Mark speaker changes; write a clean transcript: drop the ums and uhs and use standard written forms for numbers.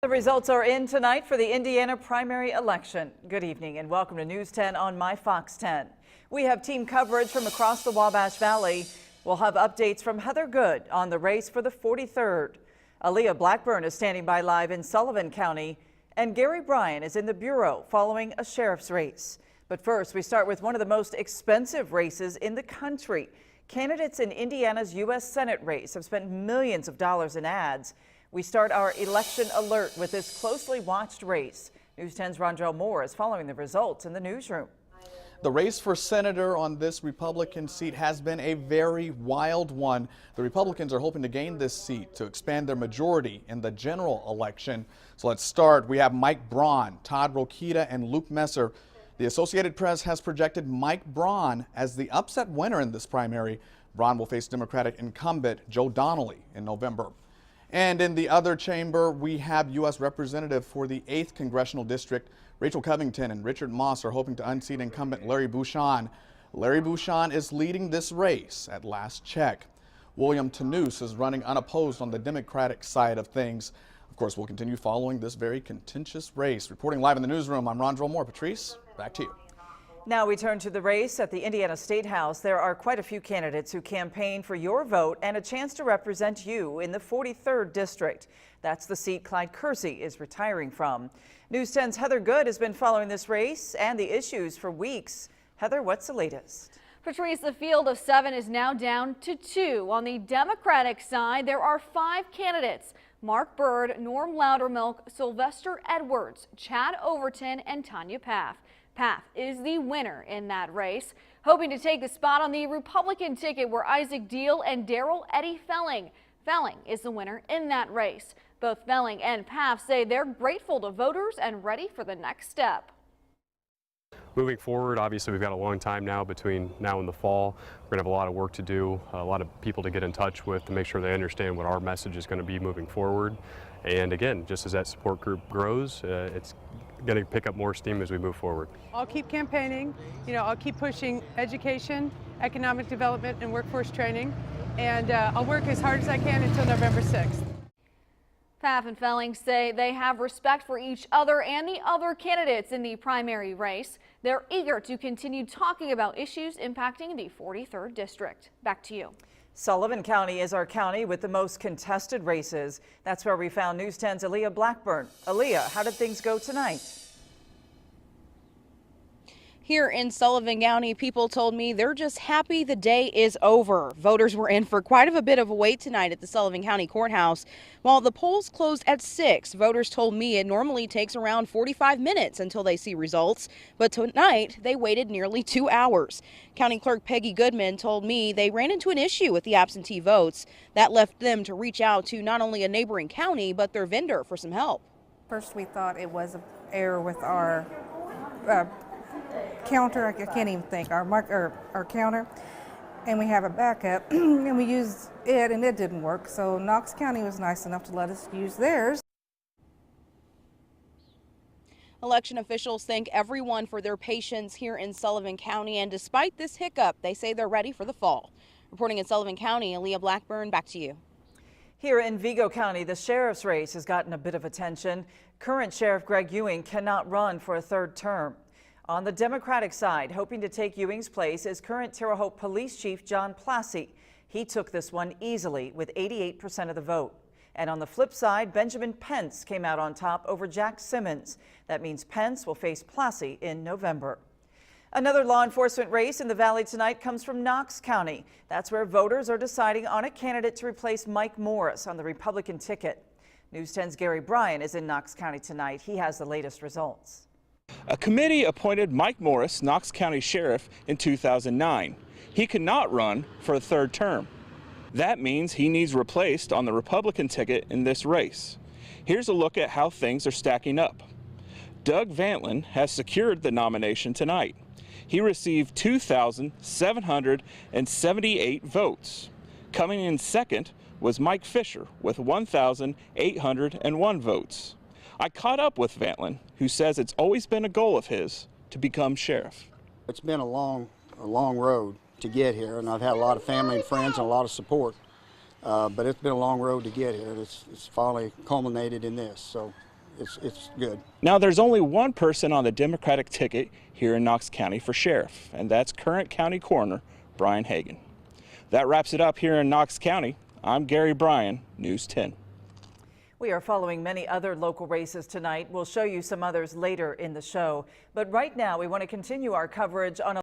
Speaker 1: The results are in tonight for the Indiana primary election. Good evening and welcome to News 10 on My Fox 10. We have team coverage from across the Wabash Valley. We'll have updates from Heather Good on the race for the 43rd. Aaliyah Blackburn is standing by live in Sullivan County, and Gary Bryan is in the Bureau following a sheriff's race. But first, we start with one of the most expensive races in the country. Candidates in Indiana's U.S. Senate race have spent millions of dollars in ads. We start our election alert with this closely watched race. News 10's Rondrell Moore is following the results in the newsroom.
Speaker 2: The race for senator on this Republican seat has been a very wild one. The Republicans are hoping to gain this seat to expand their majority in the general election. So let's start. We have Mike Braun, Todd Rokita, and Luke Messer. The Associated Press has projected Mike Braun as the upset winner in this primary. Braun will face Democratic incumbent Joe Donnelly in November. And in the other chamber, we have U.S. Representative for the 8th Congressional District. Rachel Covington and Richard Moss are hoping to unseat incumbent Larry Bucshon. Larry Bucshon is leading this race at last check. William Tannous is running unopposed on the Democratic side of things. Of course, we'll continue following this very contentious race. Reporting live in the newsroom, I'm Rondrell Moore. Patrice, back to you.
Speaker 1: Now we turn to the race at the Indiana State House. There are quite a few candidates who campaign for your vote and a chance to represent you in the 43rd District. That's the seat Clyde Kersey is retiring from. News 10's Heather Good has been following this race and the issues for weeks. Heather, what's the latest?
Speaker 3: Patrice, the field of 7 is now down to 2. On the Democratic side, there are 5 candidates: Mark Byrd, Norm Loudermilk, Sylvester Edwards, Chad Overton, and Tanya Paff. Paff is the winner in that race, hoping to take the spot on the Republican ticket were Isaac Deal and Darrell Eddie Felling. Felling is the winner in that race. Both Felling and Paff say they're grateful to voters and ready for the next step.
Speaker 4: Moving forward, obviously we've got a long time now between now and the fall. We're going to have a lot of work to do, a lot of people to get in touch with to make sure they understand what our message is going to be moving forward. And again, just as that support group grows, it's going to pick up more steam as we move forward.
Speaker 5: I'll keep campaigning, I'll keep pushing education, economic development, and workforce training, and I'll work as hard as I can until November 6th.
Speaker 3: Paff and Felling say they have respect for each other and the other candidates in the primary race. They're eager to continue talking about issues impacting the 43rd District. Back to you.
Speaker 1: Sullivan County is our county with the most contested races. That's where we found News 10's Aaliyah Blackburn. Aaliyah, how did things go tonight?
Speaker 6: Here in Sullivan County, people told me they're just happy the day is over. Voters were in for quite a bit of a wait tonight at the Sullivan County Courthouse. While the polls closed at 6, voters told me it normally takes around 45 minutes until they see results. But tonight, they waited nearly 2 hours. County Clerk Peggy Goodman told me they ran into an issue with the absentee votes. That left them to reach out to not only a neighboring county, but their vendor for some help.
Speaker 7: First, we thought it was an error with our counter. I can't even think, our counter, and we have a backup and we used it and it didn't work, so Knox County was nice enough to let us use theirs.
Speaker 6: Election officials thank everyone for their patience here in Sullivan County, and despite this hiccup, they say they're ready for the fall. Reporting in Sullivan County, Aaliyah Blackburn, back to you.
Speaker 1: Here in Vigo County, the sheriff's race has gotten a bit of attention. Current Sheriff Greg Ewing cannot run for a 3rd term. On the Democratic side, hoping to take Ewing's place is current Terre Haute Police Chief John Plassey. He took this one easily with 88% of the vote. And on the flip side, Benjamin Pence came out on top over Jack Simmons. That means Pence will face Plassey in November. Another law enforcement race in the Valley tonight comes from Knox County. That's where voters are deciding on a candidate to replace Mike Morris on the Republican ticket. News 10's Gary Bryan is in Knox County tonight. He has the latest results.
Speaker 8: A committee appointed Mike Morris Knox County Sheriff in 2009. He could not run for a 3rd term. That means he needs replaced on the Republican ticket in this race. Here's a look at how things are stacking up. Doug Vantlin has secured the nomination tonight. He received 2,778 votes. Coming in second was Mike Fisher with 1,801 votes. I caught up with Vantlin, who says it's always been a goal of his to become sheriff.
Speaker 9: It's been a long road to get here, and I've had a lot of family and friends and a lot of support. But it's been a long road to get here. It's finally culminated in this. So it's good.
Speaker 8: Now, there's only one person on the Democratic ticket here in Knox County for sheriff, and that's current county coroner Brian Hagan. That wraps it up here in Knox County. I'm Gary Bryan, News 10.
Speaker 1: We are following many other local races tonight. We'll show you some others later in the show. But right now, we want to continue our coverage on